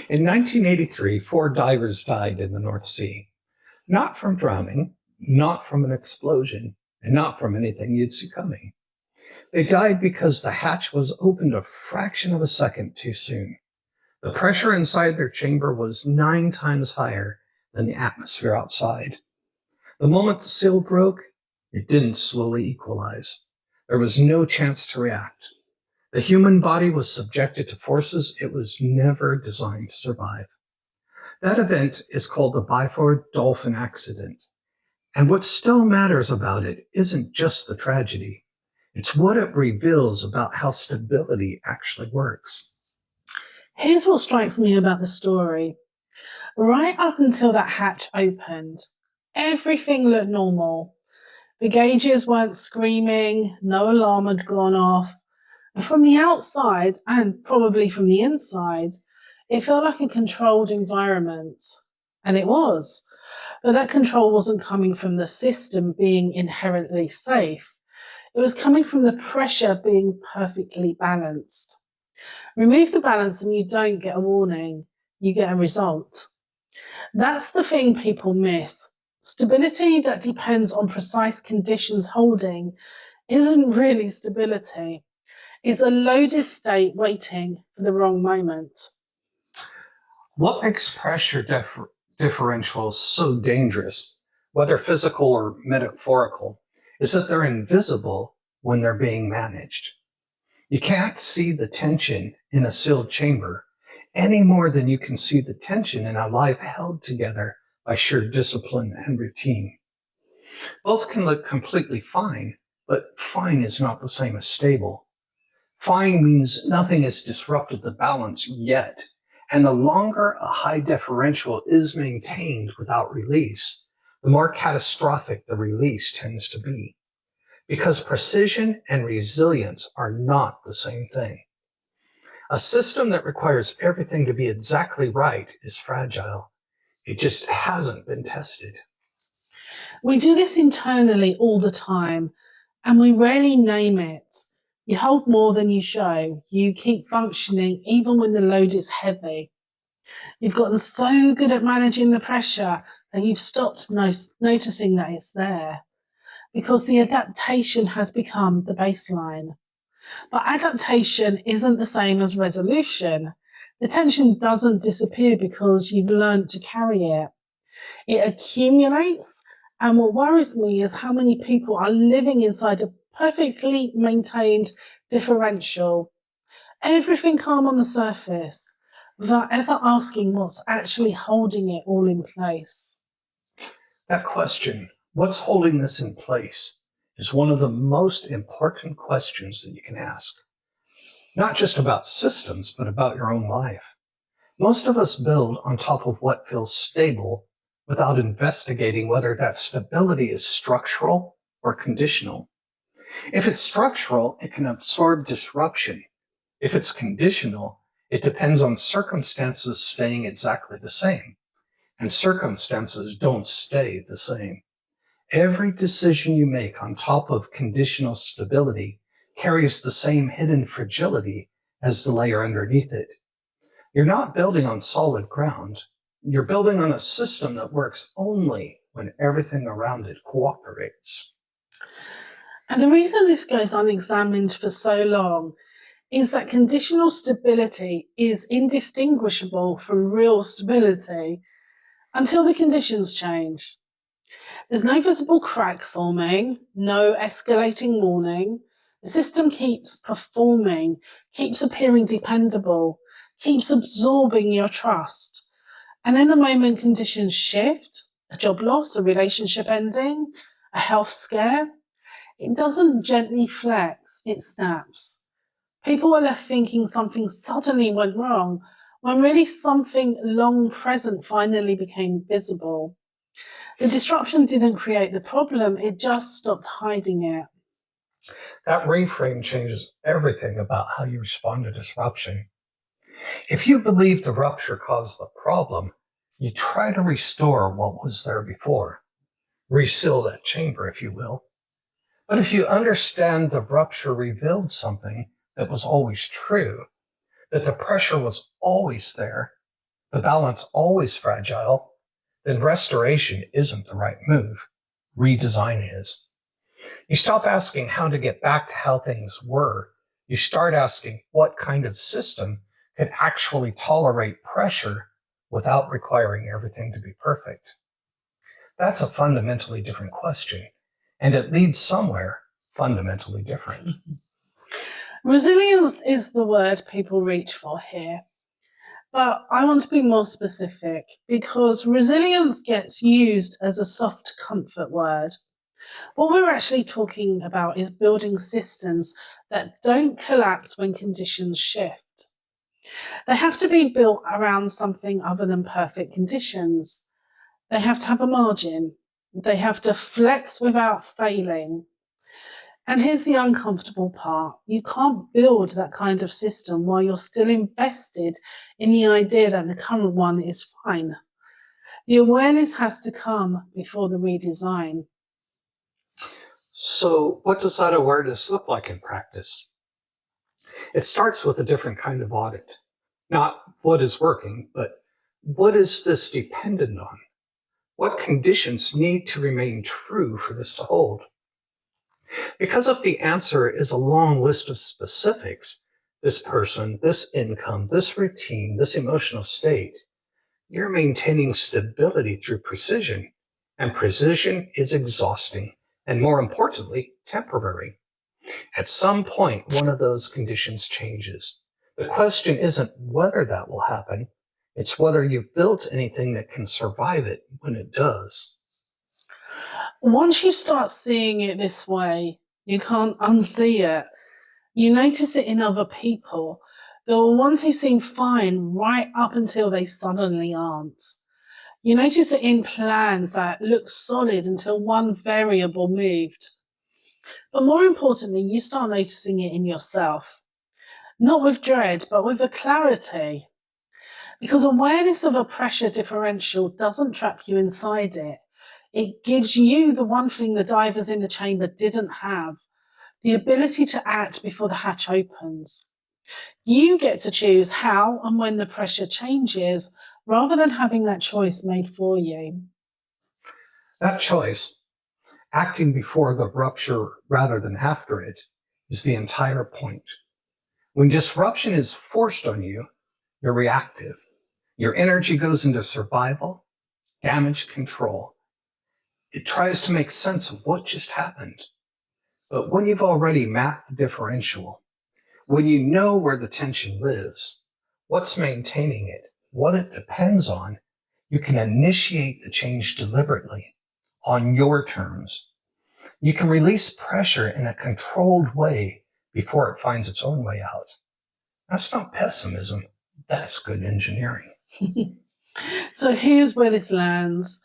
In 1983, four divers died in the North Sea, not from drowning, not from an explosion, and not from anything you'd see coming. They died because the hatch was opened a fraction of a second too soon. The pressure inside their chamber was 9 times higher than the atmosphere outside. The moment the seal broke, it didn't slowly equalize. There was no chance to react. The human body was subjected to forces it was never designed to survive. That event is called the Byford Dolphin accident. And what still matters about it isn't just the tragedy. It's what it reveals about how stability actually works. Here's what strikes me about the story. Right up until that hatch opened, everything looked normal. The gauges weren't screaming, no alarm had gone off. And from the outside, and probably from the inside, it felt like a controlled environment. And it was. But that control wasn't coming from the system being inherently safe. It was coming from the pressure being perfectly balanced. Remove the balance and you don't get a warning, you get a result. That's the thing people miss. Stability that depends on precise conditions holding isn't really stability. It's a loaded state waiting for the wrong moment. What makes pressure differentials so dangerous, whether physical or metaphorical, is that they're invisible when they're being managed. You can't see the tension in a sealed chamber any more than you can see the tension in a life held together by sheer discipline and routine. Both can look completely fine, but fine is not the same as stable. Fine means nothing has disrupted the balance yet, and the longer a high differential is maintained without release, the more catastrophic the release tends to be. Because precision and resilience are not the same thing. A system that requires everything to be exactly right is fragile. It just hasn't been tested. We do this internally all the time, and we rarely name it. You hold more than you show. You keep functioning even when the load is heavy. You've gotten so good at managing the pressure that you've stopped noticing that it's there because the adaptation has become the baseline. But adaptation isn't the same as resolution. The tension doesn't disappear because you've learned to carry it. It accumulates, and what worries me is how many people are living inside a perfectly maintained differential. Everything calm on the surface, without ever asking what's actually holding it all in place. That question, what's holding this in place, is one of the most important questions that you can ask. Not just about systems, but about your own life. Most of us build on top of what feels stable without investigating whether that stability is structural or conditional. If it's structural, it can absorb disruption. If it's conditional, it depends on circumstances staying exactly the same. And circumstances don't stay the same. Every decision you make on top of conditional stability carries the same hidden fragility as the layer underneath it. You're not building on solid ground. You're building on a system that works only when everything around it cooperates. And the reason this goes unexamined for so long is that conditional stability is indistinguishable from real stability until the conditions change. There's no visible crack forming, no escalating warning. The system keeps performing, keeps appearing dependable, keeps absorbing your trust. And then the moment conditions shift, a job loss, a relationship ending, a health scare, it doesn't gently flex, it snaps. People are left thinking something suddenly went wrong when really something long present finally became visible. The disruption didn't create the problem, it just stopped hiding it. That reframe changes everything about how you respond to disruption. If you believe the rupture caused the problem, you try to restore what was there before. Reseal that chamber, if you will. But if you understand the rupture revealed something that was always true, that the pressure was always there, the balance always fragile, then restoration isn't the right move. Redesign is. You stop asking how to get back to how things were. You start asking what kind of system could actually tolerate pressure without requiring everything to be perfect. That's a fundamentally different question, and it leads somewhere fundamentally different. Resilience is the word people reach for here. But I want to be more specific because resilience gets used as a soft comfort word. What we're actually talking about is building systems that don't collapse when conditions shift. They have to be built around something other than perfect conditions. They have to have a margin. They have to flex without failing. And here's the uncomfortable part. You can't build that kind of system while you're still invested in the idea that the current one is fine. The awareness has to come before the redesign. So, what does that awareness look like in practice? It starts with a different kind of audit. Not what is working, but what is this dependent on? What conditions need to remain true for this to hold? Because if the answer is a long list of specifics, this person, this income, this routine, this emotional state, you're maintaining stability through precision, and precision is exhausting, and more importantly, temporary. At some point, one of those conditions changes. The question isn't whether that will happen, it's whether you've built anything that can survive it when it does. Once you start seeing it this way, you can't unsee it. You notice it in other people. The ones who seem fine right up until they suddenly aren't. You notice it in plans that look solid until one variable moved. But more importantly, you start noticing it in yourself. Not with dread, but with a clarity. Because awareness of a pressure differential doesn't trap you inside it. It gives you the one thing the divers in the chamber didn't have, the ability to act before the hatch opens. You get to choose how and when the pressure changes, rather than having that choice made for you. That choice, acting before the rupture rather than after it, is the entire point. When disruption is forced on you, you're reactive. Your energy goes into survival, damage control. It tries to make sense of what just happened. But when you've already mapped the differential, when you know where the tension lives, what's maintaining it, what it depends on, you can initiate the change deliberately, on your terms. You can release pressure in a controlled way before it finds its own way out. That's not pessimism, that's good engineering. So here's where this lands.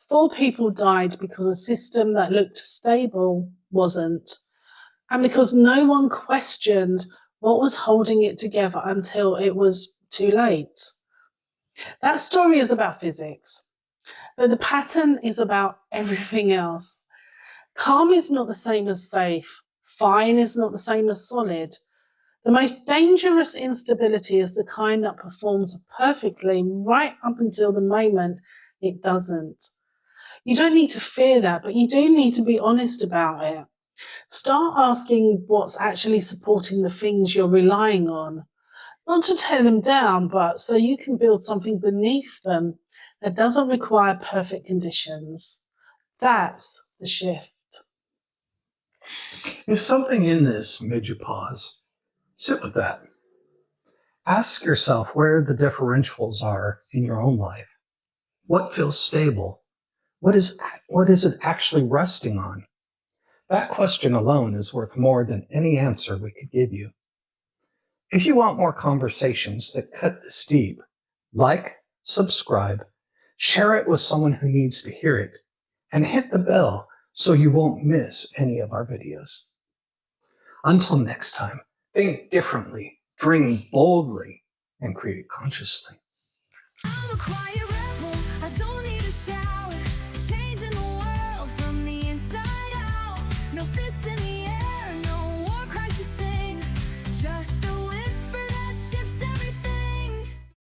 4 people died because a system that looked stable wasn't, and because no one questioned what was holding it together until it was too late. That story is about physics, but the pattern is about everything else. Calm is not the same as safe. Fine is not the same as solid. The most dangerous instability is the kind that performs perfectly right up until the moment it doesn't. You don't need to fear that, but you do need to be honest about it. Start asking what's actually supporting the things you're relying on. Not to tear them down, but so you can build something beneath them that doesn't require perfect conditions. That's the shift. If something in this made you pause, sit with that. Ask yourself where the differentials are in your own life. What feels stable? What is it actually resting on? That question alone is worth more than any answer we could give you. If you want more conversations that cut this deep, like, subscribe, share it with someone who needs to hear it, and hit the bell so you won't miss any of our videos. Until next time, think differently, dream boldly, and create consciously. I'm a quiet rebel, I don't need a shout. Changing the world from the inside out. No fists in the air.